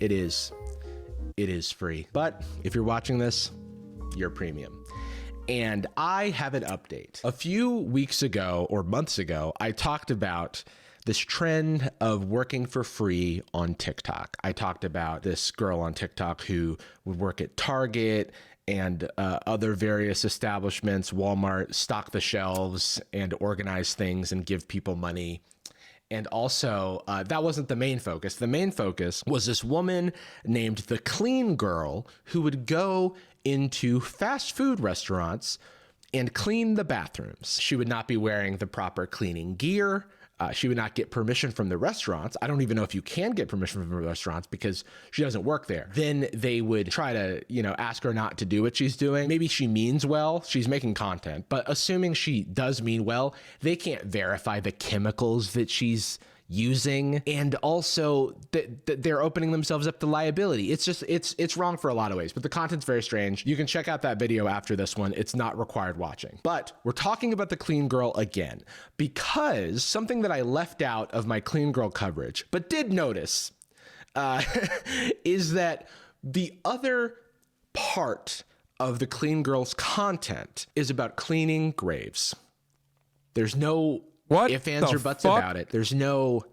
It is free. But if you're watching this, you're premium. And I have an update. A few weeks ago or months ago, I talked about this trend of working for free on TikTok. I talked about this girl on TikTok who would work at Target and other various establishments, Walmart, stock the shelves and organize things and give people money. And also, that wasn't the main focus. The main focus was this woman named the Clean Girl who would go into fast food restaurants and clean the bathrooms. She would not be wearing the proper cleaning gear. She would not get permission from the restaurants. I don't even know if you can get permission from the restaurants because she doesn't work there. Then they would try to, ask her not to do what she's doing. Maybe she means well, she's making content, but assuming she does mean well, they can't verify the chemicals that she's using. And also they're opening themselves up to liability. It's wrong for a lot of ways, but the content's very strange. You can check out that video after this one. It's not required watching. But we're talking about the Clean Girl again, because something that I left out of my Clean Girl coverage, but did notice, is that the other part of the Clean Girl's content is about cleaning graves. There's no ifs, ands, or buts about it. There's no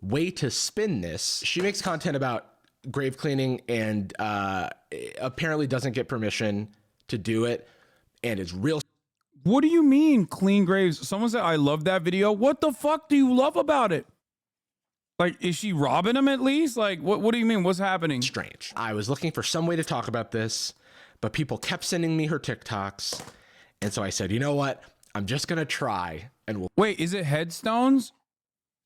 way to spin this. She makes content about grave cleaning and apparently doesn't get permission to do it. And it's real. What do you mean clean graves? Someone said, I love that video. What the fuck do you love about it? Like, is she robbing him at least? Like, what do you mean? What's happening? Strange. I was looking for some way to talk about this, but people kept sending me her TikToks. And so I said, you know what? I'm just going to try and we'll. Wait, is it headstones?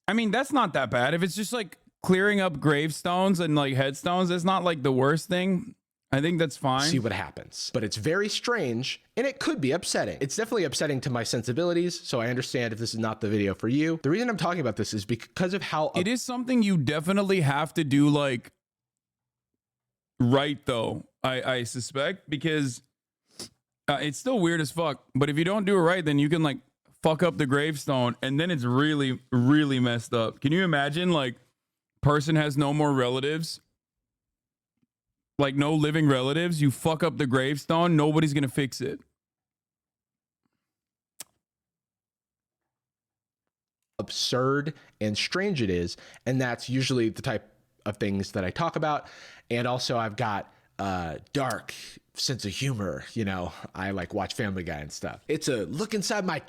I mean, that's not that bad. If it's just like clearing up gravestones and like headstones, it's not like the worst thing. I think that's fine. See what happens. But it's very strange and it could be upsetting. It's definitely upsetting to my sensibilities. So I understand if this is not the video for you. The reason I'm talking about this is because of how it is something you definitely have to do like right though. I suspect, because it's still weird as fuck. But if you don't do it right, then you can like fuck up the gravestone and then it's really, really messed up. Can you imagine like person has no more relatives? Like no living relatives, you fuck up the gravestone, nobody's gonna fix it. Absurd and strange it is, and that's usually the type of things that I talk about. And also I've got dark sense of humor, I like watch Family Guy and stuff. It's a look inside my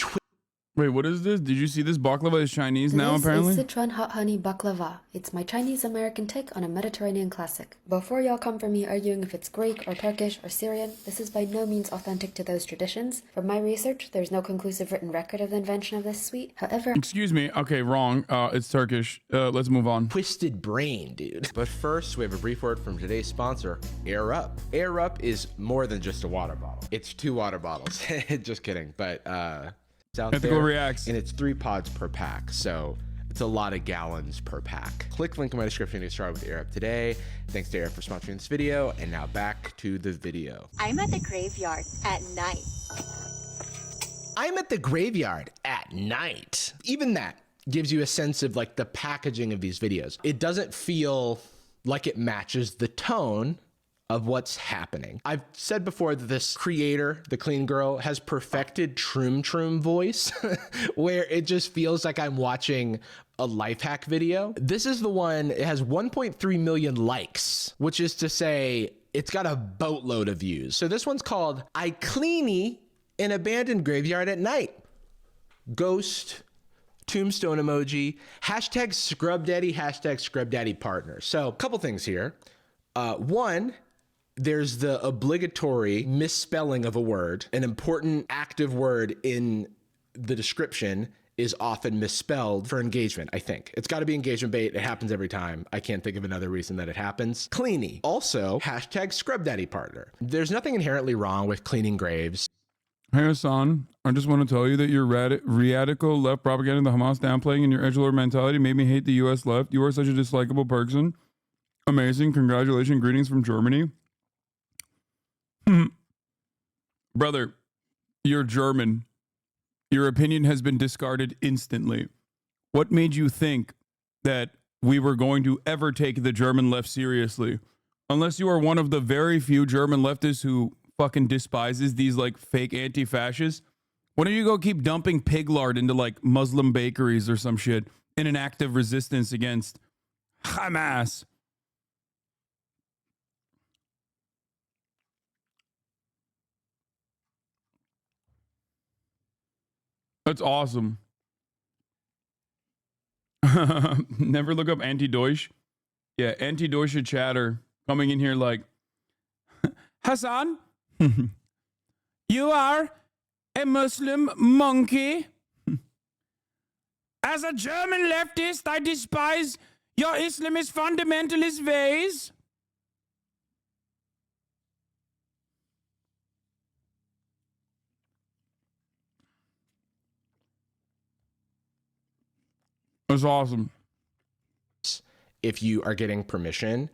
Wait, what is this? Did you see this baklava is Chinese now, apparently? This is Sichuan hot honey baklava. It's my Chinese-American take on a Mediterranean classic. Before y'all come for me arguing if it's Greek or Turkish or Syrian, this is by no means authentic to those traditions. From my research, there's no conclusive written record of the invention of this sweet. However... Excuse me. Okay, wrong. It's Turkish. Let's move on. Twisted brain, dude. But first, we have a brief word from today's sponsor, Air Up. Air Up is more than just a water bottle. It's 2 water bottles. Just kidding. But, out Ethical there, reacts. And it's 3 pods per pack, so it's a lot of gallons per pack. Click link in my description to get started with Air Up today. Thanks to Air for sponsoring this video, and now back to the video. I'm at the graveyard at night. I'm at the graveyard at night. Even that gives you a sense of like the packaging of these videos. It doesn't feel like it matches the tone of what's happening. I've said before that this creator, the Clean Girl, has perfected Troom voice, where it just feels like I'm watching a life hack video. This is the one, it has 1.3 million likes, which is to say it's got a boatload of views. So this one's called I Cleany an Abandoned Graveyard at Night. Ghost, tombstone emoji, hashtag scrub daddy, hashtag scrub daddy partner. So a couple things here. One, there's the obligatory misspelling of a word. An important active word in the description is often misspelled for engagement, I think. It's gotta be engagement bait. It happens every time. I can't think of another reason that it happens. Cleany. Also, hashtag scrub daddy partner. There's nothing inherently wrong with cleaning graves. Hey, Hasan, I just want to tell you that your radical left propaganda, the Hamas downplaying, and your edgelord mentality made me hate the U.S. left. You are such a dislikable person. Amazing. Congratulations. Greetings from Germany. Brother, you're German. Your opinion has been discarded instantly. What made you think that we were going to ever take the German left seriously. Unless you are one of the very few German leftists who fucking despises these like fake anti-fascists. Why don't you go keep dumping pig lard into like Muslim bakeries or some shit in an act of resistance against Hamas? That's awesome. Never look up anti-Deutsch. Yeah, anti-Deutsche chatter coming in here like, Hasan, you are a Muslim monkey. As a German leftist, I despise your Islamist fundamentalist ways. That's awesome. If you are getting permission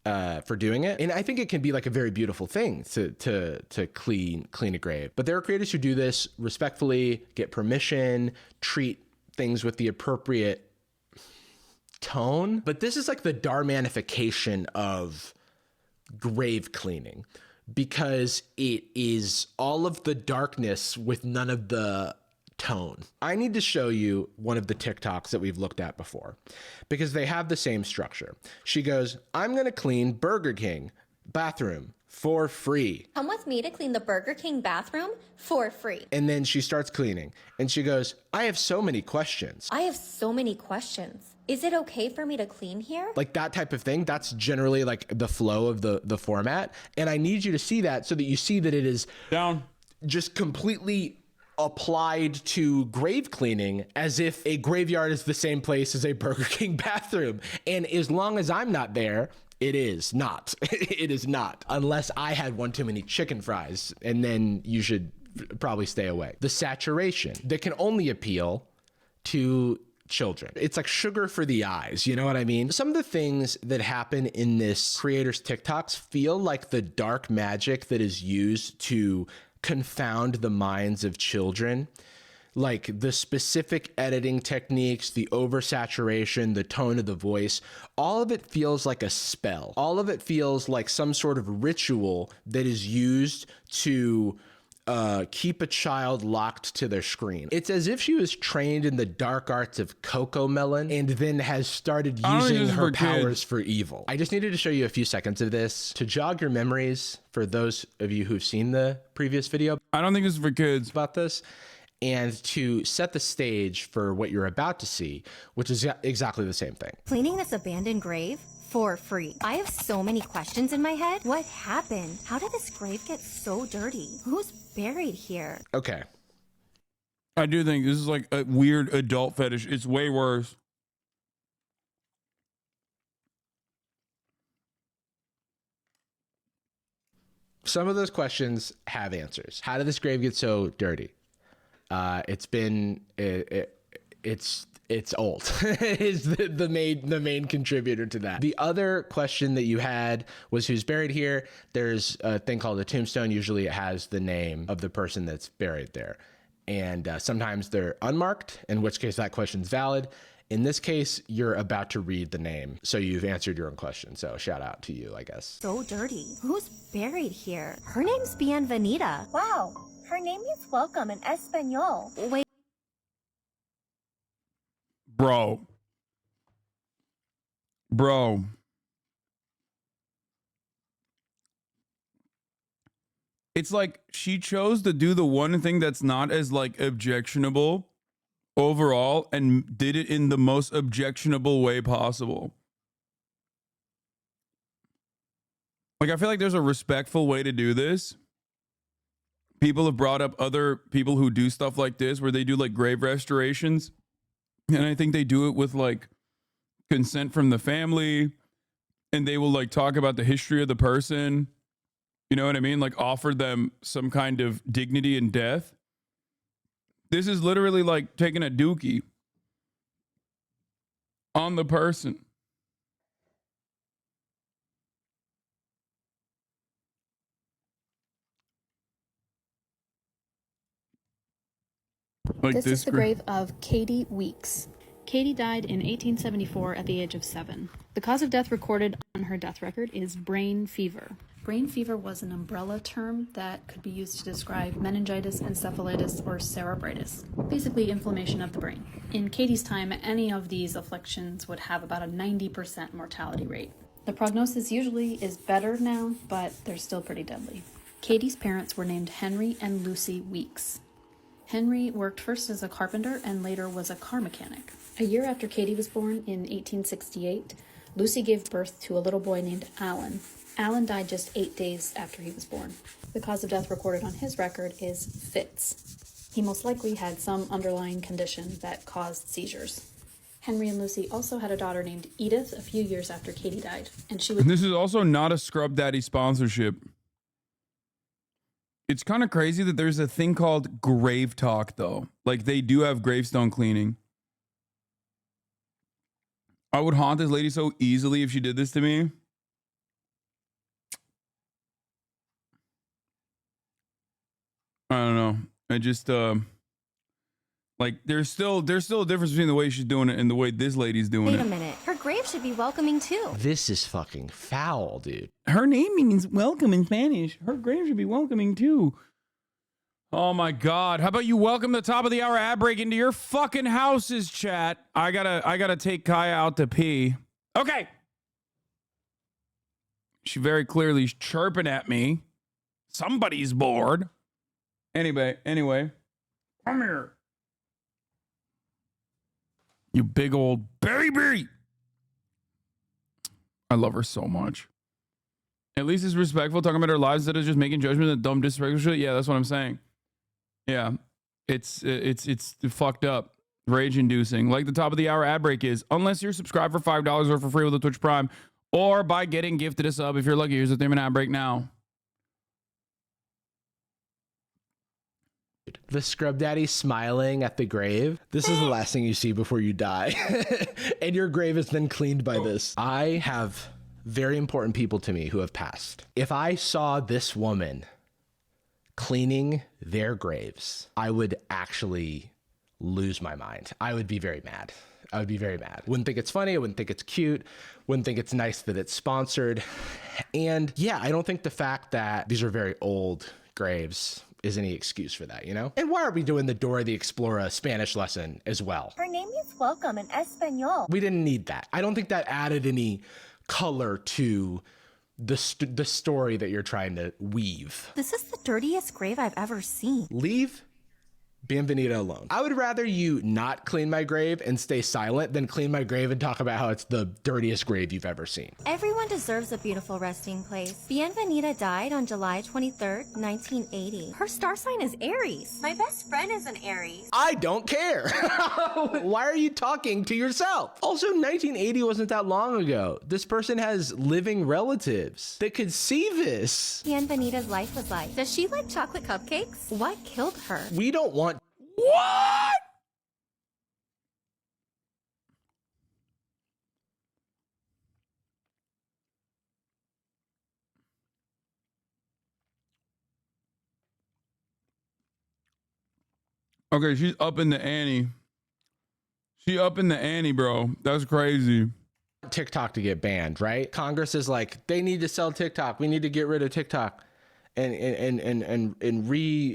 for doing it, and I think it can be like a very beautiful thing to clean a grave. But there are creators who do this respectfully, get permission, treat things with the appropriate tone. But this is like the Darmanification of grave cleaning, because it is all of the darkness with none of the tone. I need to show you one of the TikToks that we've looked at before, because they have the same structure. She goes, I'm going to clean Burger King bathroom for free. Come with me to clean the Burger King bathroom for free. And then she starts cleaning and she goes, I have so many questions. I have so many questions. Is it okay for me to clean here? Like that type of thing. That's generally like the flow of the format. And I need you to see that so that you see that it is Down. just completely applied to grave cleaning, as if a graveyard is the same place as a Burger King bathroom. And as long as I'm not there, it is not. It is not. Unless I had one too many chicken fries, and then you should probably stay away. The saturation that can only appeal to children. It's like sugar for the eyes, you know what I mean? Some of the things that happen in this creator's TikToks feel like the dark magic that is used to confound the minds of children. Like the specific editing techniques, the oversaturation, the tone of the voice, all of it feels like a spell. All of it feels like some sort of ritual that is used to keep a child locked to their screen. It's as if she was trained in the dark arts of Cocomelon and then has started using her powers for evil. I just needed to show you a few seconds of this to jog your memories for those of you who've seen the previous video. I don't think this is for kids. About this, and to set the stage for what you're about to see, which is exactly the same thing. Cleaning this abandoned grave for free. I have so many questions in my head. What happened? How did this grave get so dirty? Who's buried here? Okay. I do think this is like a weird adult fetish. It's way worse. Some of those questions have answers. How did this grave get so dirty? It's old is the main contributor to that. The other question that you had was who's buried here. There's a thing called a tombstone. Usually it has the name of the person that's buried there. And sometimes they're unmarked, in which case that question's valid. In this case, you're about to read the name. So you've answered your own question. So shout out to you, I guess. So dirty. Who's buried here? Her name's Bienvenida. Wow, her name means welcome in Espanol. Wait. Bro. It's like she chose to do the one thing that's not as like objectionable overall and did it in the most objectionable way possible. Like, I feel like there's a respectful way to do this. People have brought up other people who do stuff like this, where they do like grave restorations. And I think they do it with like consent from the family, and they will like talk about the history of the person. You know what I mean? Like offer them some kind of dignity in death. This is literally like taking a dookie on the person. Like this is the grave of Katie Weeks. Katie died in 1874 at the age of 7. The cause of death recorded on her death record is brain fever. Brain fever was an umbrella term that could be used to describe meningitis, encephalitis, or cerebritis, basically inflammation of the brain. In Katie's time, any of these afflictions would have about a 90% mortality rate. The prognosis usually is better now, but they're still pretty deadly. Katie's parents were named Henry and Lucy Weeks. Henry worked first as a carpenter and later was a car mechanic. A year after Katie was born, in 1868, Lucy gave birth to a little boy named Alan. Alan died just 8 days after he was born. The cause of death recorded on his record is fits. He most likely had some underlying condition that caused seizures. Henry and Lucy also had a daughter named Edith a few years after Katie died, and she was... This is also not a Scrub Daddy sponsorship. It's kind of crazy that there's a thing called grave talk, though. Like, they do have gravestone cleaning. I would haunt this lady so easily if she did this to me. I don't know. I just like there's still a difference between the way she's doing it and the way this lady's doing Wait it. a minute. Her grave should be welcoming too. This is fucking foul, dude. Her name means welcome in Spanish. Her grave should be welcoming too. Oh my God. How about you welcome the top of the hour ad break into your fucking houses, chat? I gotta take Kaya out to pee. Okay. She very clearly is chirping at me. Somebody's bored. Anyway. Come here. You big old baby. I love her so much. At least it's respectful, talking about her lives instead of just making judgment and dumb disrespectful shit. Yeah, that's what I'm saying. Yeah, it's fucked up, rage-inducing. Like the top of the hour ad break is, unless you're subscribed for $5 or for free with a Twitch Prime, or by getting gifted a sub if you're lucky. Here's the 3-minute ad break now. The Scrub Daddy smiling at the grave. This is the last thing you see before you die. And your grave is then cleaned by this. I have very important people to me who have passed. If I saw this woman cleaning their graves, I would actually lose my mind. I would be very mad. I would be very mad. Wouldn't think it's funny. I wouldn't think it's cute. Wouldn't think it's nice that it's sponsored. And yeah, I don't think the fact that these are very old graves is any excuse for that, you know? And why are we doing the Dora the Explorer Spanish lesson as well? Her name is welcome in Espanol. We didn't need that. I don't think that added any color to the story that you're trying to weave. This is the dirtiest grave I've ever seen. Leave Bienvenida alone. I would rather you not clean my grave and stay silent than clean my grave and talk about how it's the dirtiest grave you've ever seen. Everyone deserves a beautiful resting place. Bienvenida died on July 23rd, 1980. Her star sign is Aries. My best friend is an Aries. I don't care. Why are you talking to yourself? Also, 1980 wasn't that long ago. This person has living relatives that could see this. Bienvenida's life was like. Does she like chocolate cupcakes? What killed her? We don't want... What? Okay, she's up in the ante. She up in the ante, bro. That's crazy. TikTok to get banned, right? Congress is like, they need to sell TikTok. We need to get rid of TikTok and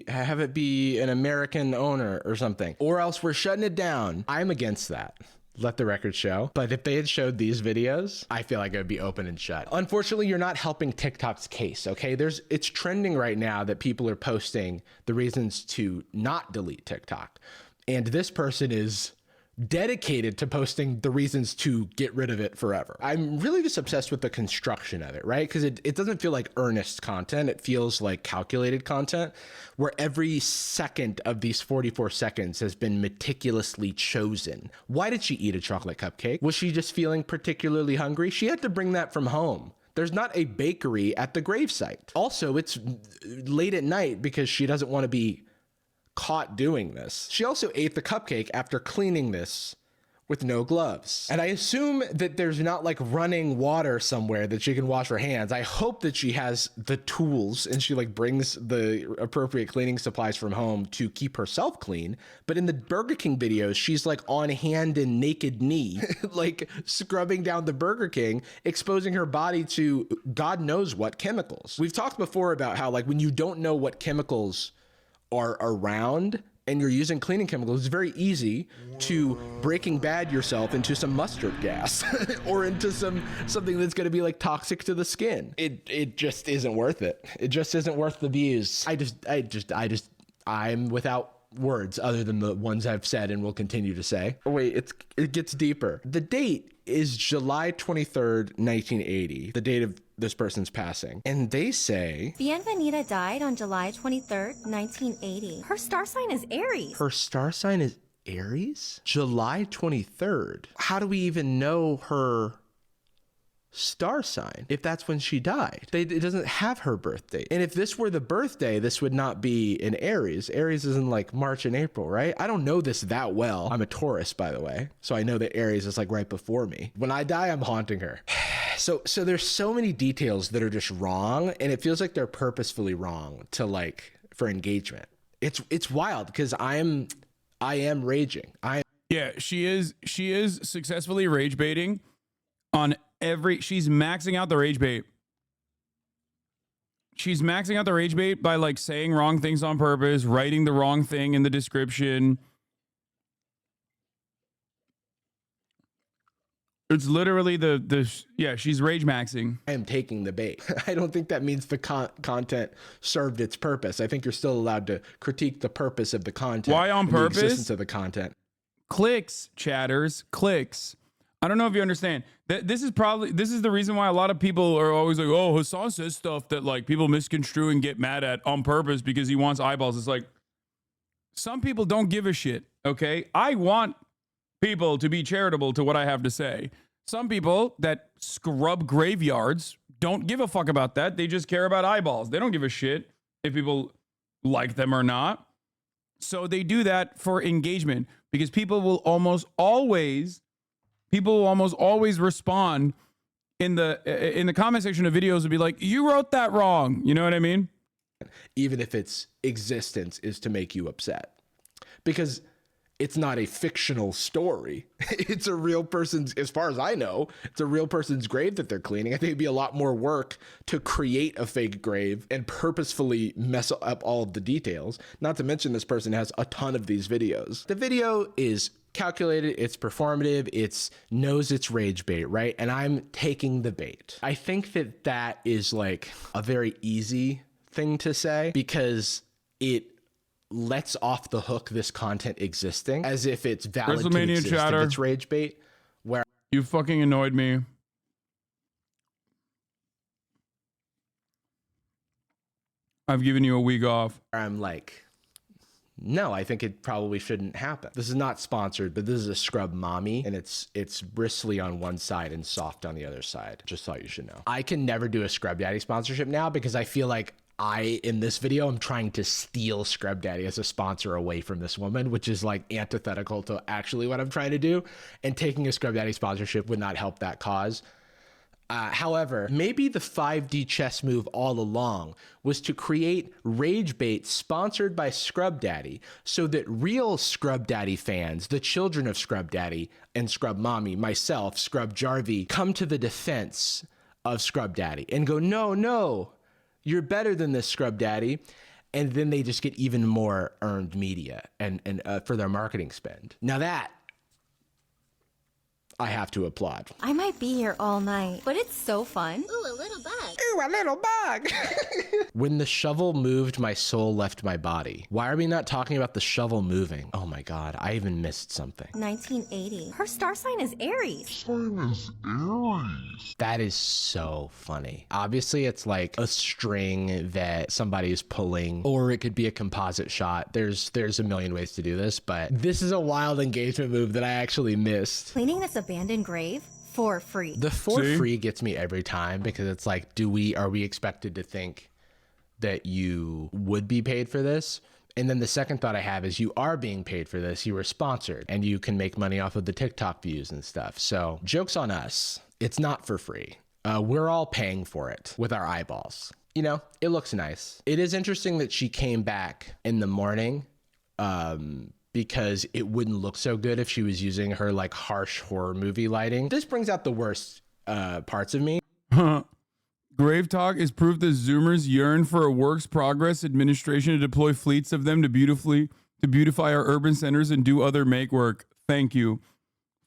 have it be an American owner or something, or else we're shutting it down. I'm against that. Let the record show. But if they had showed these videos, I feel like it would be open and shut. Unfortunately, you're not helping TikTok's case, okay? It's trending right now that people are posting the reasons to not delete TikTok. And this person is dedicated to posting the reasons to get rid of it forever. I'm really just obsessed with the construction of it, right? Because it doesn't feel like earnest content. It feels like calculated content where every second of these 44 seconds has been meticulously chosen. Why did she eat a chocolate cupcake? Was she just feeling particularly hungry? She had to bring that from home. There's not a bakery at the gravesite. Also, it's late at night because she doesn't want to be caught doing this. She also ate the cupcake after cleaning this with no gloves. And I assume that there's not like running water somewhere that she can wash her hands. I hope that she has the tools and she like brings the appropriate cleaning supplies from home to keep herself clean. But in the Burger King videos, she's like on hand and naked knee, like scrubbing down the Burger King, exposing her body to God knows what chemicals. We've talked before about how like when you don't know what chemicals are around and you're using cleaning chemicals, it's very easy to Breaking Bad yourself into some mustard gas or into something that's going to be like toxic to the skin. It just isn't worth it. It just isn't worth the views. I'm without words other than the ones I've said and will continue to say. Oh wait, it gets deeper. The date is July 23rd, 1980, the date of this person's passing. And they say Bienvenida died on July 23rd, 1980. Her star sign is Aries. her star sign is Aries? July 23rd. How do we even know her star sign if that's when she died? It doesn't have her birthday. And if this were the birthday, this would not be in Aries. Aries is in like March and April, right? I don't know this that well. I'm a Taurus, by the way, so I know that Aries is like right before me. When I die, I'm haunting her. So there's so many details that are just wrong, and it feels like they're purposefully wrong to like for engagement. It's wild because I am raging. Yeah, she is successfully rage baiting on she's maxing out the rage bait. She's maxing out the rage bait by like saying wrong things on purpose, writing the wrong thing in the description. It's literally she's rage maxing. I am taking the bait. I don't think that means the content served its purpose. I think you're still allowed to critique the purpose of the content. Why on purpose? The existence of the content. Clicks, chatters, clicks. I don't know if you understand. This is the reason why a lot of people are always like, oh, Hasan says stuff that like people misconstrue and get mad at on purpose because he wants eyeballs. It's like, some people don't give a shit, okay? I want people to be charitable to what I have to say. Some people that scrub graveyards don't give a fuck about that. They just care about eyeballs. They don't give a shit if people like them or not. So they do that for engagement because people will almost always respond in the comment section of videos and be like, you wrote that wrong. You know what I mean? Even if its existence is to make you upset. Because it's not a fictional story. It's a real person's, as far as I know, it's a real person's grave that they're cleaning. I think it'd be a lot more work to create a fake grave and purposefully mess up all of the details. Not to mention this person has a ton of these videos. The video is calculated, it's performative, it knows it's rage bait, right? And I'm taking the bait. I think that is like a very easy thing to say because it lets off the hook this content existing as if it's valid to exist if it's rage bait. Where you fucking annoyed me. I've given you a week off. I'm like, no, I think it probably shouldn't happen. This is not sponsored, but this is a scrub mommy, and it's bristly on one side and soft on the other side. Just thought you should know. I can never do a Scrub Daddy sponsorship now because I feel like in this video, I'm trying to steal Scrub Daddy as a sponsor away from this woman, which is like antithetical to actually what I'm trying to do. And taking a Scrub Daddy sponsorship would not help that cause. However, maybe the 5D chess move all along was to create rage bait sponsored by Scrub Daddy so that real Scrub Daddy fans, the children of Scrub Daddy and Scrub Mommy, myself, Scrub Jarvis, come to the defense of Scrub Daddy and go, no, you're better than this, Scrub Daddy. And then they just get even more earned media and for their marketing spend. Now that I have to applaud. I might be here all night, but it's so fun. Ooh, a little bug. Ooh, a little bug. When the shovel moved, my soul left my body. Why are we not talking about the shovel moving? Oh my God, I even missed something. 1980. Her star sign is Aries. That is so funny. Obviously, it's like a string that somebody is pulling, or it could be a composite shot. There's a million ways to do this, but this is a wild engagement move that I actually missed. Cleaning this abandoned grave for free. The free gets me every time because it's like, are we expected to think that you would be paid for this? And then the second thought I have is you are being paid for this. You were sponsored and you can make money off of the TikTok views and stuff. So joke's on us. It's not for free. We're all paying for it with our eyeballs. You know, it looks nice. It is interesting that she came back in the morning because it wouldn't look so good if she was using her like harsh horror movie lighting. This brings out the worst parts of me. Grave talk is proof that Zoomers yearn for a works progress administration to deploy fleets of them to beautify our urban centers and do other make work. Thank you.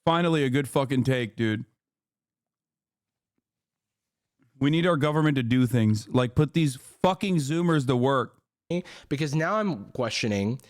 Finally, a good fucking take, dude. We need our government to do things like put these fucking Zoomers to work. Because now I'm questioning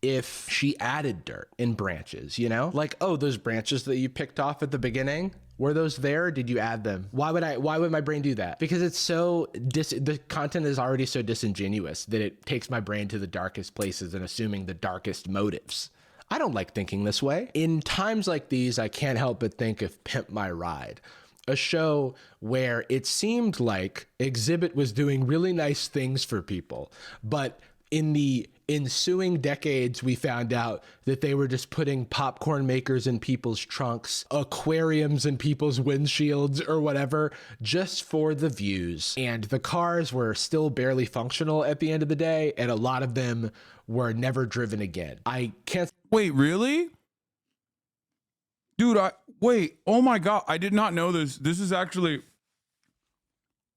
if she added dirt in branches, you know, like, oh, those branches that you picked off at the beginning, were those there? Or did you add them? Why would my brain do that? Because it's so the content is already so disingenuous that it takes my brain to the darkest places and assuming the darkest motives. I don't like thinking this way. In times like these, I can't help but think of Pimp My Ride, a show where it seemed like Exhibit was doing really nice things for people, but in the ensuing decades, we found out that they were just putting popcorn makers in people's trunks, aquariums in people's windshields or whatever, just for the views. And the cars were still barely functional at the end of the day, and a lot of them were never driven again. I can't... Wait, really? Dude, wait, oh my God, I did not know this. This is actually...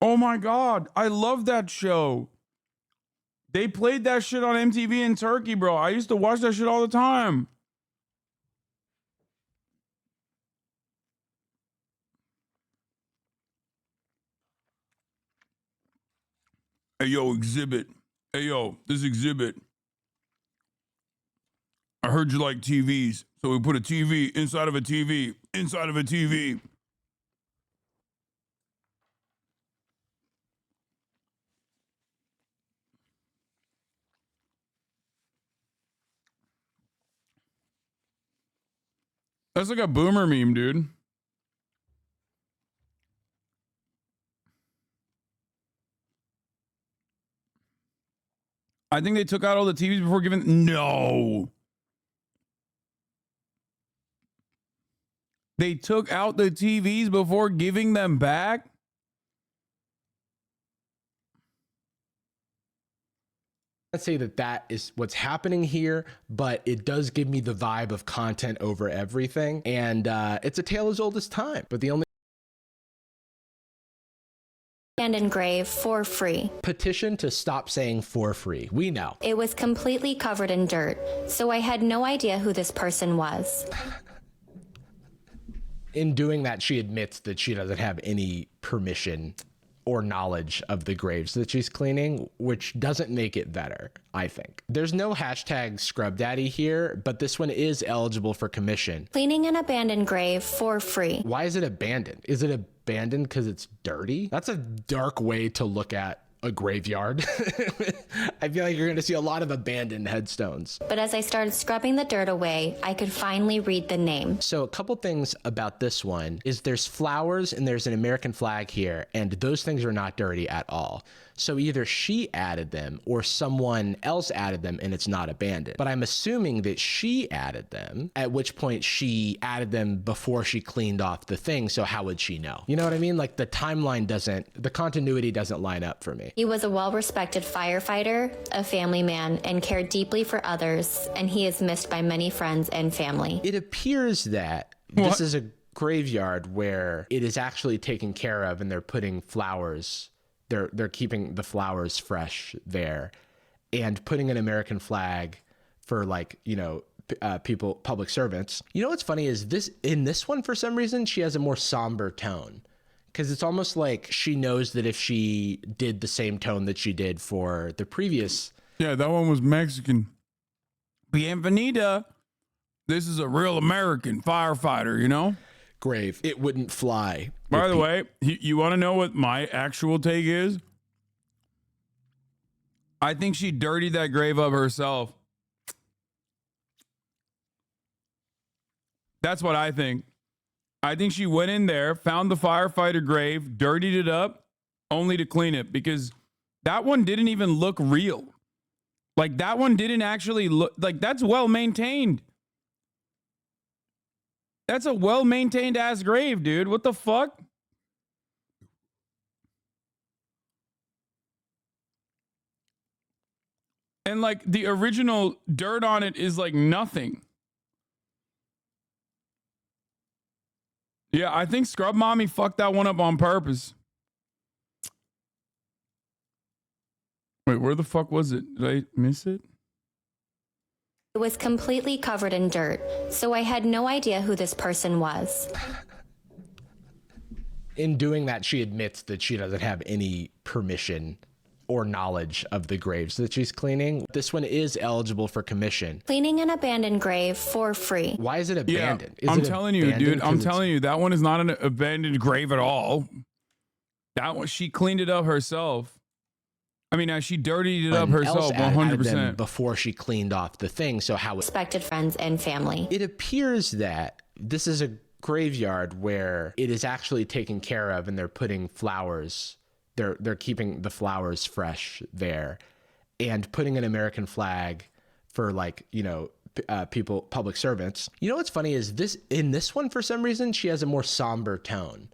Oh my God, I love that show. They played that shit on MTV in Turkey, bro. I used to watch that shit all the time. Hey, yo, Exhibit. Hey, yo, this Exhibit. I heard you like TVs, so we put a TV inside of a TV inside of a TV. That's like a boomer meme, dude. I think they took out all the TVs before giving... No. They took out the TVs before giving them back? I'd say that is what's happening here, but it does give me the vibe of content over everything. And it's a tale as old as time, but the only Abandoned grave for free. petition to stop saying for free. We know. It was completely covered in dirt, so I had no idea who this person was. In doing that, she admits that she doesn't have any permission or knowledge of the graves that she's cleaning, which doesn't make it better, I think. There's no hashtag scrub daddy here, but this one is eligible for commission. Cleaning an abandoned grave for free. Why is it abandoned? Is it abandoned because it's dirty? That's a dark way to look at a graveyard. I feel like you're going to see a lot of abandoned headstones. But as I started scrubbing the dirt away, I could finally read the name. So a couple things about this one is there's flowers and there's an American flag here, and those things are not dirty at all. So either she added them or someone else added them and it's not abandoned. But I'm assuming that she added them, at which point she added them before she cleaned off the thing. So how would she know? You know what I mean? Like the continuity doesn't line up for me. He was a well-respected firefighter, a family man, and cared deeply for others, and he is missed by many friends and family. It appears that this is a graveyard where it is actually taken care of and they're putting flowers. They're keeping the flowers fresh there and putting an American flag for, like, you know, people, public servants. You know what's funny is in this one, for some reason, she has a more somber tone. Because it's almost like she knows that if she did the same tone that she did for the previous... Yeah, that one was Mexican. Bienvenida. This is a real American firefighter, you know? grave, it wouldn't fly. By the way, you want to know what my actual take is? I think she dirtied that grave up herself. That's what I think. I think she went in there, found the firefighter grave, dirtied it up, only to clean it, because that one didn't even look real. Like that one didn't actually look like that's well maintained. That's a well maintained ass grave, dude. What the fuck? And like the original dirt on it is like nothing. Yeah, I think Scrub Mommy fucked that one up on purpose. Wait, where the fuck was it? Did I miss it? It was completely covered in dirt, so I had no idea who this person was. In doing that, she admits that she doesn't have any permission or knowledge of the graves that she's cleaning. This one is eligible for commission. Cleaning an abandoned grave for free. Why is it abandoned? Yeah, I'm telling you, dude. I'm telling you, that one is not an abandoned grave at all. That one, she cleaned it up herself. I mean, she dirtied it up herself, 100%. Before she cleaned off the thing. So how Respected friends and family. it appears that this is a graveyard where it is actually taken care of, and they're putting flowers. They're keeping the flowers fresh there, and putting an American flag for, like, you know, people, public servants. You know what's funny is in this one, for some reason, she has a more somber tone,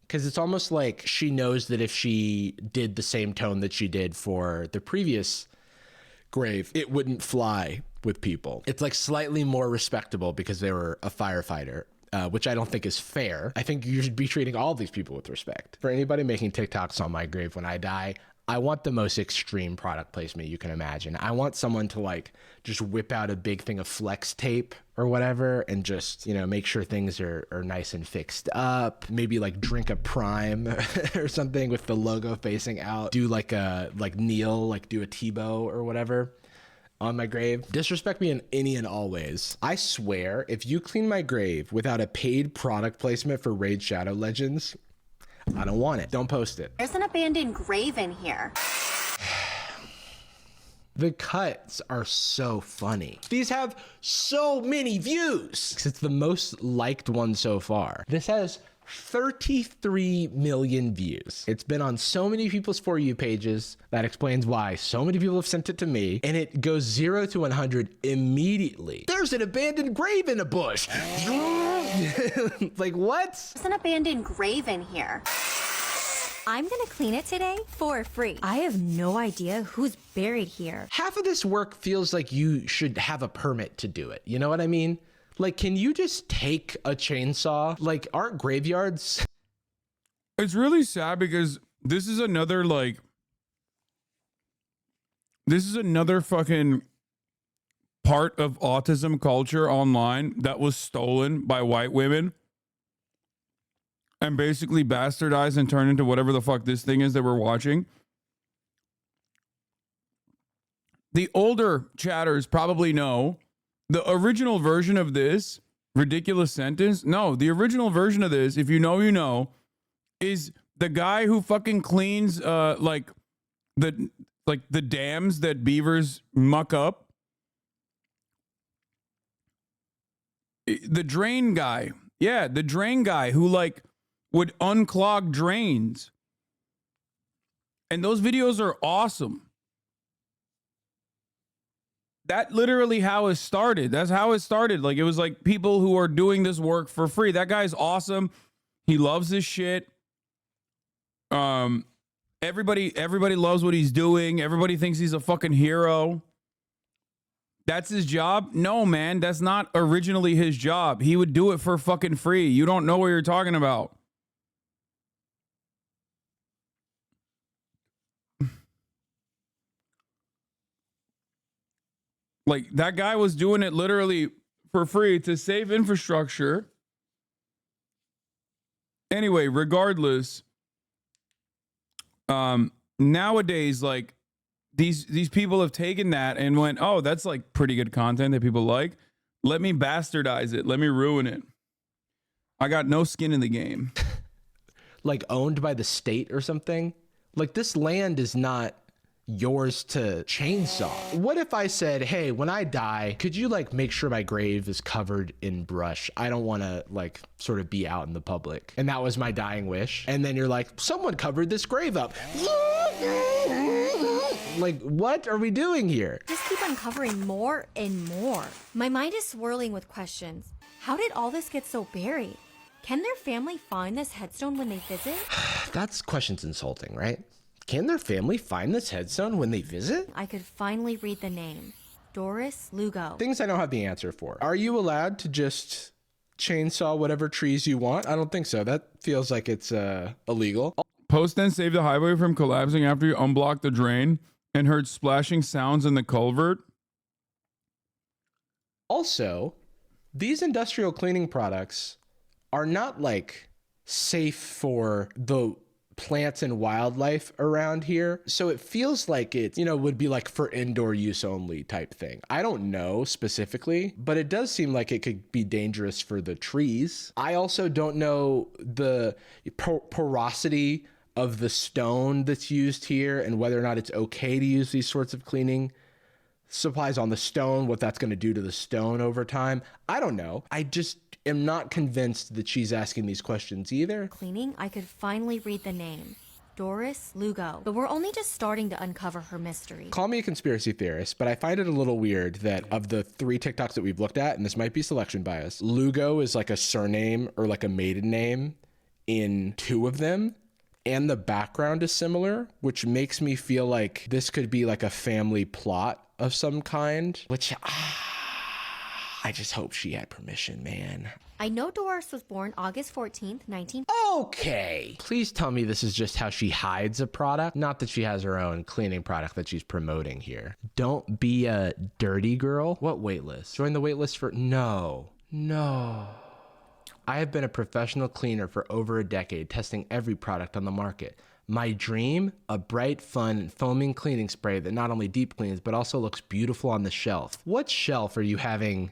because it's almost like she knows that if she did the same tone that she did for the previous grave, it wouldn't fly with people. It's like slightly more respectable because they were a firefighter. Which I don't think is fair. I think you should be treating all these people with respect. For anybody making TikToks on my grave when I die, I want the most extreme product placement you can imagine. I want someone to like just whip out a big thing of flex tape or whatever and just, you know, make sure things are nice and fixed up. Maybe like drink a prime or something with the logo facing out. Do like a kneel, like do a Tebow or whatever on my grave. Disrespect me in any and all ways. I swear, if you clean my grave without a paid product placement for Raid Shadow Legends, I don't want it. Don't post it. There's an abandoned grave in here. The cuts are so funny. These have so many views. It's the most liked one so far. This has 33 million views. It's been on so many people's For You pages. That explains why so many people have sent it to me, and it goes 0 to 100 immediately. There's an abandoned grave in a bush. Like, what? There's an abandoned grave in here. I'm gonna clean it today for free. I have no idea who's buried here. Half of this work feels like you should have a permit to do it. You know what I mean? Like, can you just take a chainsaw? Like, aren't graveyards? It's really sad because this is another fucking part of autism culture online that was stolen by white women and basically bastardized and turned into whatever the fuck this thing is that we're watching. The older chatters probably know the original version of this ridiculous sentence. No, the original version of this, if you know, you know, is the guy who fucking cleans the dams that beavers muck up. The drain guy. Yeah, the drain guy who like would unclog drains. And those videos are awesome. That literally how it started. That's how it started. Like, it was like people who are doing this work for free. That guy's awesome. He loves this shit. Everybody loves what he's doing. Everybody thinks he's a fucking hero. That's his job? No, man, that's not originally his job. He would do it for fucking free. You don't know what you're talking about. Like, that guy was doing it literally for free to save infrastructure. Anyway, regardless, nowadays, like, these people have taken that and went, oh, that's like pretty good content that people like. Let me bastardize it. Let me ruin it. I got no skin in the game. Like, owned by the state or something? Like, this land is not yours to chainsaw. What if I said, hey, when I die, could you like make sure my grave is covered in brush? I don't want to like sort of be out in the public. And that was my dying wish. And then you're like, someone covered this grave up. Like, what are we doing here? Just keep uncovering more and more. My mind is swirling with questions. How did all this get so buried? Can their family find this headstone when they visit? That's question's insulting, right? Can their family find this headstone when they visit? I could finally read the name. Doris Lugo. Things I don't have the answer for. Are you allowed to just chainsaw whatever trees you want? I don't think so. That feels like it's illegal. Post then saved the highway from collapsing after you unblocked the drain and heard splashing sounds in the culvert. Also, these industrial cleaning products are not like safe for the plants and wildlife around here. So it feels like it, would be like for indoor use only type thing. I don't know specifically, but it does seem like it could be dangerous for the trees. I also don't know the porosity of the stone that's used here and whether or not it's okay to use these sorts of cleaning supplies on the stone, what that's going to do to the stone over time. I don't know. I just am not convinced that she's asking these questions either. Cleaning, I could finally read the name. Doris Lugo. But we're only just starting to uncover her mystery. Call me a conspiracy theorist, but I find it a little weird that of the 3 TikToks that we've looked at, and this might be selection bias, Lugo is like a surname or like a maiden name in 2 of them. And the background is similar, which makes me feel like this could be like a family plot of some kind, which I just hope she had permission, man. I know Doris was born August 14th, 19... Okay. Please tell me this is just how she hides a product, not that she has her own cleaning product that she's promoting here. Don't be a dirty girl. What waitlist? Join the waitlist for... No. I have been a professional cleaner for over a decade, testing every product on the market. My dream, a bright, fun, foaming cleaning spray that not only deep cleans, but also looks beautiful on the shelf. What shelf are you having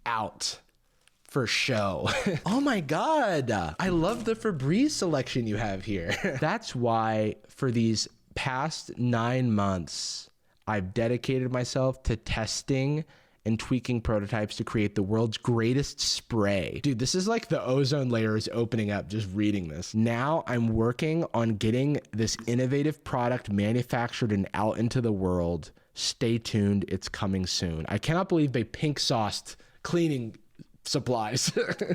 out for show? Oh my God. I love the Febreze selection you have here. That's why for these past 9 months, I've dedicated myself to testing and tweaking prototypes to create the world's greatest spray. Dude, this is like the ozone layer is opening up just reading this. Now I'm working on getting this innovative product manufactured and out into the world. Stay tuned, it's coming soon. I cannot believe they pink sauced cleaning supplies.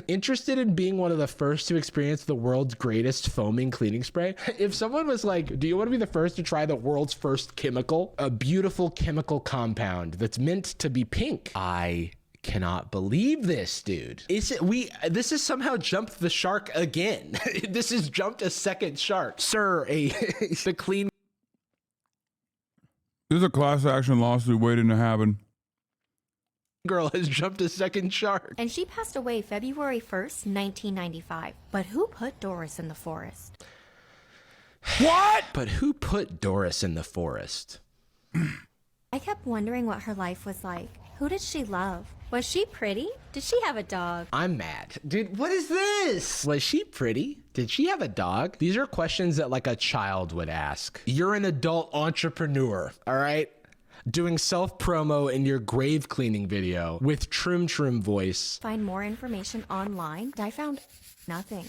Interested in being one of the first to experience the world's greatest foaming cleaning spray? If someone was like, do you want to be the first to try the world's first chemical? A beautiful chemical compound that's meant to be pink. I cannot believe this, dude. This has somehow jumped the shark again. This has jumped a second shark. Sir, the clean... There's a class action lawsuit waiting to happen. Girl has jumped a second shark. And she passed away February 1st, 1995. But who put Doris in the forest? What? But who put Doris in the forest? I kept wondering what her life was like. Who did she love? Was she pretty? Did she have a dog? I'm mad. Dude, what is this? Was she pretty? Did she have a dog? These are questions that like a child would ask. You're an adult entrepreneur, all right? Doing self-promo in your grave cleaning video with Trim voice. Find more information online. I found nothing.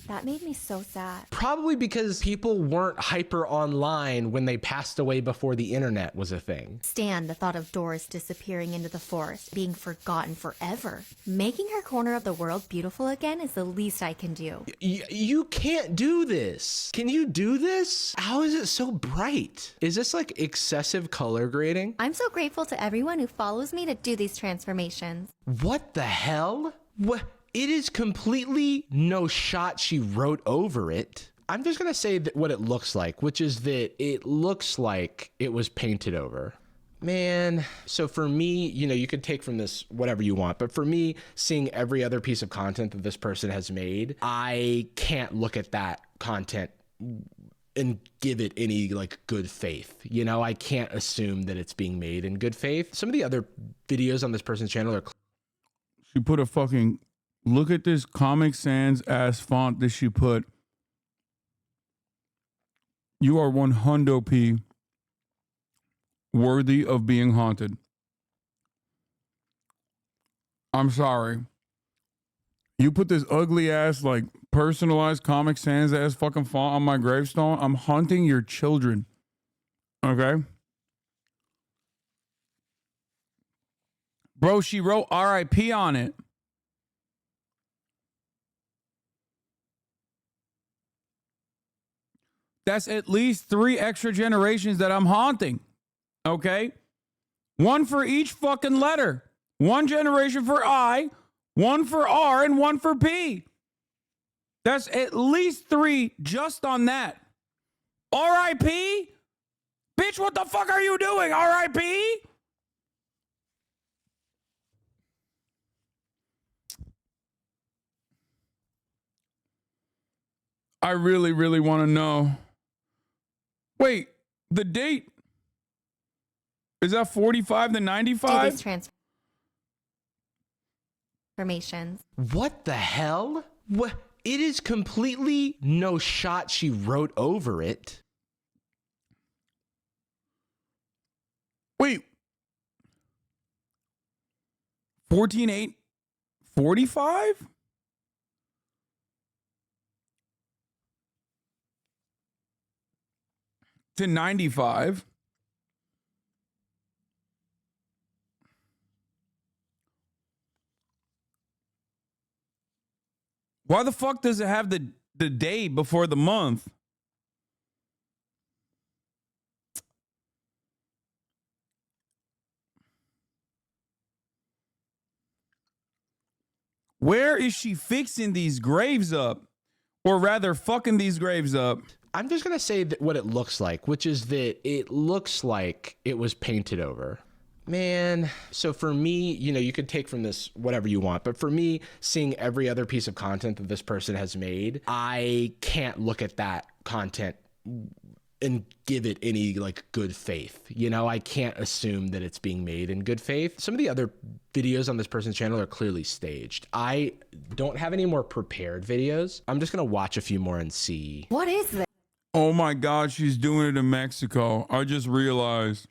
That made me so sad. Probably because people weren't hyper online when they passed away before the internet was a thing. Stand the thought of Doris disappearing into the forest, being forgotten forever. Making her corner of the world beautiful again is the least I can do. You can't do this. Can you do this? How is it so bright? Is this like excessive color grading? I'm so grateful to everyone who follows me to do these transformations. What the hell? What? It is completely no shot she wrote over it. I'm just going to say that what it looks like, which is that it looks like it was painted over. Man, so for me, you could take from this whatever you want, but for me, seeing every other piece of content that this person has made, I can't look at that content and give it any like good faith. I can't assume that it's being made in good faith. Some of the other videos on this person's channel are... She put a fucking... Look at this Comic Sans ass font that she put. You are 100p worthy of being haunted. I'm sorry. You put this ugly ass, like, personalized Comic Sans ass fucking font on my gravestone. I'm haunting your children. Okay? Bro, she wrote RIP on it. That's at least 3 extra generations that I'm haunting. Okay? 1 for each fucking letter. 1 generation for I, 1 for R, and 1 for P. That's at least 3 just on that. RIP? Bitch, what the fuck are you doing? RIP? I really, really want to know. Wait, the date, is that 45 to 95? Do these transformations. What the hell? What? It is completely no shot she wrote over it. Wait. 14/8 45? To 95. Why the fuck does it have the day before the month? Where is she fixing these graves up? Or rather, fucking these graves up? I'm just going to say that what it looks like, which is that it looks like it was painted over. Man, so for me, you know, you could take from this whatever you want, but for me, seeing every other piece of content that this person has made, I can't look at that content and give it any like good faith. You know, I can't assume that it's being made in good faith. Some of the other videos on this person's channel are clearly staged. I don't have any more prepared videos. I'm just going to watch a few more and see. What is this? Oh my God, she's doing it in Mexico. I just realized.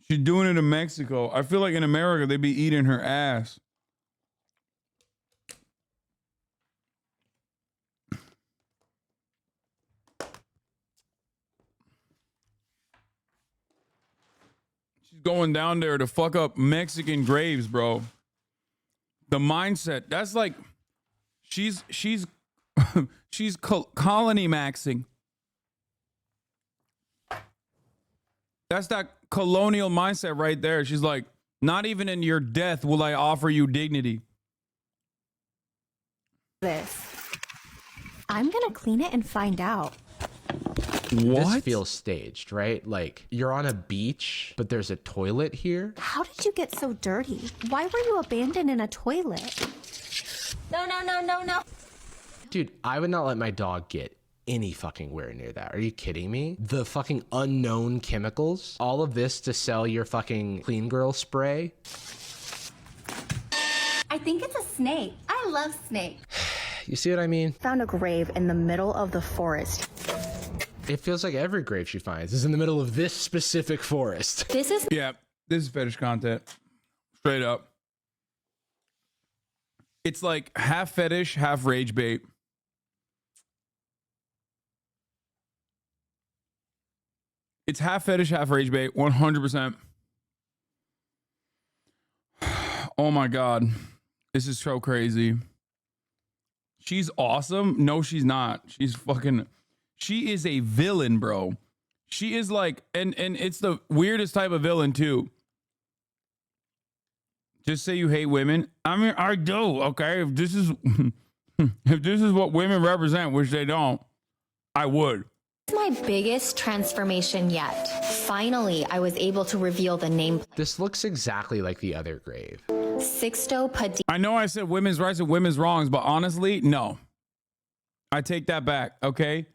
She's doing it in Mexico. I feel like in America, they'd be eating her ass. She's going down there to fuck up Mexican graves, bro. The mindset, that's like, she's she's colony maxing. That's that colonial mindset right there. She's like, not even in your death will I offer you dignity. I'm gonna clean it and find out. What? This feels staged, right? Like you're on a beach, but there's a toilet here. How did you get so dirty? Why were you abandoned in a toilet? No. Dude, I would not let my dog get any fucking where near that. Are you kidding me? The fucking unknown chemicals, all of this to sell your fucking clean girl spray. I think it's a snake. I love snakes. You see what I mean? Found a grave in the middle of the forest. It feels like every grave she finds is in the middle of this specific forest. This is Yeah, this is fetish content. Straight up. It's like half fetish, half rage bait. It's half fetish, half rage bait, 100%. Oh my God. This is so crazy. She's awesome. No, she's not. She is a villain, bro. She is like, and it's the weirdest type of villain too. Just say you hate women. I mean, I do, okay? If this is what women represent, which they don't, I would. my biggest transformation yet. Finally, I was able to reveal the name. This looks exactly like the other grave. Sixto Padilla. I know I said women's rights and women's wrongs, but honestly, no. I take that back, okay?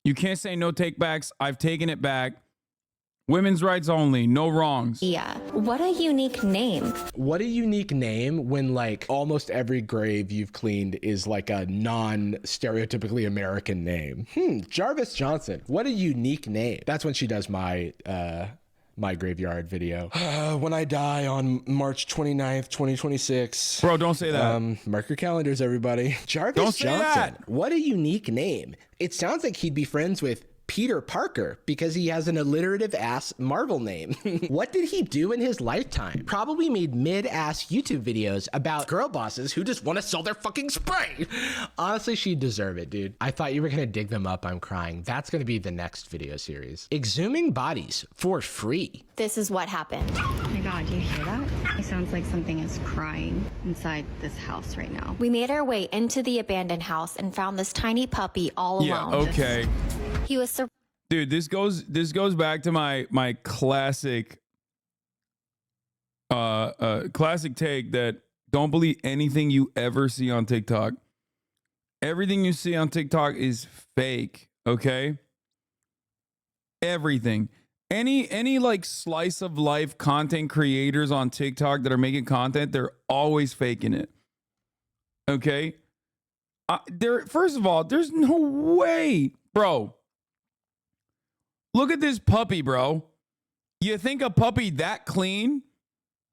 You can't say no take backs. I've taken it back. Women's rights only, no wrongs. Yeah. What a unique name. What a unique name when like almost every grave you've cleaned is like a non-stereotypically American name. Jarvis Johnson. What a unique name. That's when she does my my graveyard video. When I die on March 29th, 2026. Bro, don't say that. Mark your calendars, everybody. Jarvis Don't say Johnson. that. What a unique name. It sounds like he'd be friends with Peter Parker because he has an alliterative ass Marvel name. What did he do in his lifetime? Probably made mid-ass YouTube videos about girl bosses who just want to sell their fucking spray. Honestly, she'd deserve it, dude. I thought you were gonna dig them up. I'm crying. That's gonna be the next video series. Exhuming bodies for free. This is what happened. Oh my god, do you hear that? It sounds like something is crying inside this house right now. We made our way into the abandoned house and found this tiny puppy all Yeah, alone. okay. He was Dude, this goes back to my classic classic take that don't believe anything you ever see on TikTok. Everything you see on TikTok is fake, okay? Everything. Any like slice of life content creators on TikTok that are making content, they're always faking it. Okay? First of all, there's no way, bro. Look at this puppy, bro. You think a puppy that clean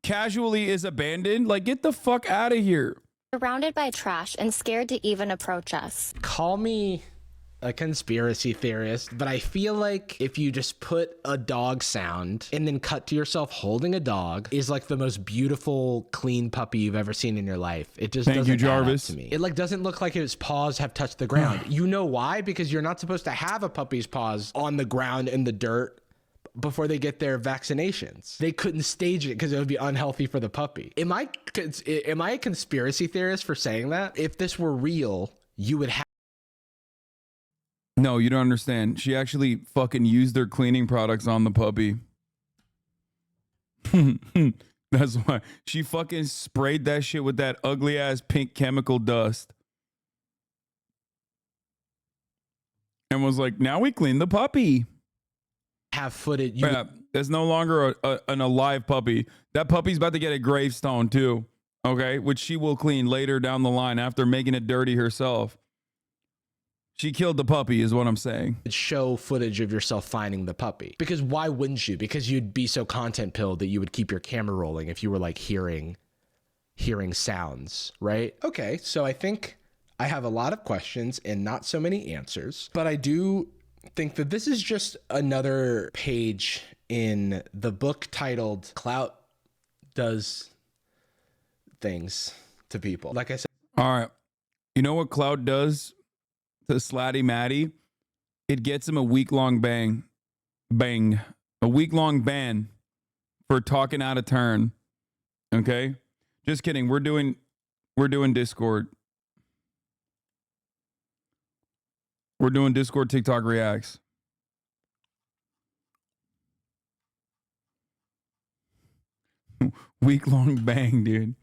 casually is abandoned? Like, get the fuck out of here. surrounded by trash and scared to even approach us. Call me a conspiracy theorist, but I feel like if you just put a dog sound and then cut to yourself holding a dog is like the most beautiful, clean puppy you've ever seen in your life. It just doesn't add up Jarvis. to me. It like doesn't look like its paws have touched the ground. You know why? Because you're not supposed to have a puppy's paws on the ground in the dirt before they get their vaccinations. They couldn't stage it because it would be unhealthy for the puppy. Am I a conspiracy theorist for saying that? If this were real, you would have. No, you don't understand. She actually fucking used their cleaning products on the puppy. That's why she fucking sprayed that shit with that ugly ass pink chemical dust. And was like, now we clean the puppy. Have footage. Yeah, there's no longer an alive puppy. That puppy's about to get a gravestone too. Okay, which she will clean later down the line after making it dirty herself. She killed the puppy is what I'm saying. Show footage of yourself finding the puppy. Because why wouldn't you? Because you'd be so content pilled that you would keep your camera rolling if you were like hearing sounds, right? Okay, so I think I have a lot of questions and not so many answers, but I do think that this is just another page in the book titled Clout Does Things to People. Like I said, All right. You know what Clout does to Slatty Matty? It gets him a week-long bang. A week-long ban for talking out of turn. Okay? Just kidding. We're doing Discord. We're doing Discord TikTok reacts. Week-long bang, dude.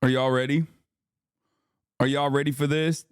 Are y'all ready? Are y'all ready for this?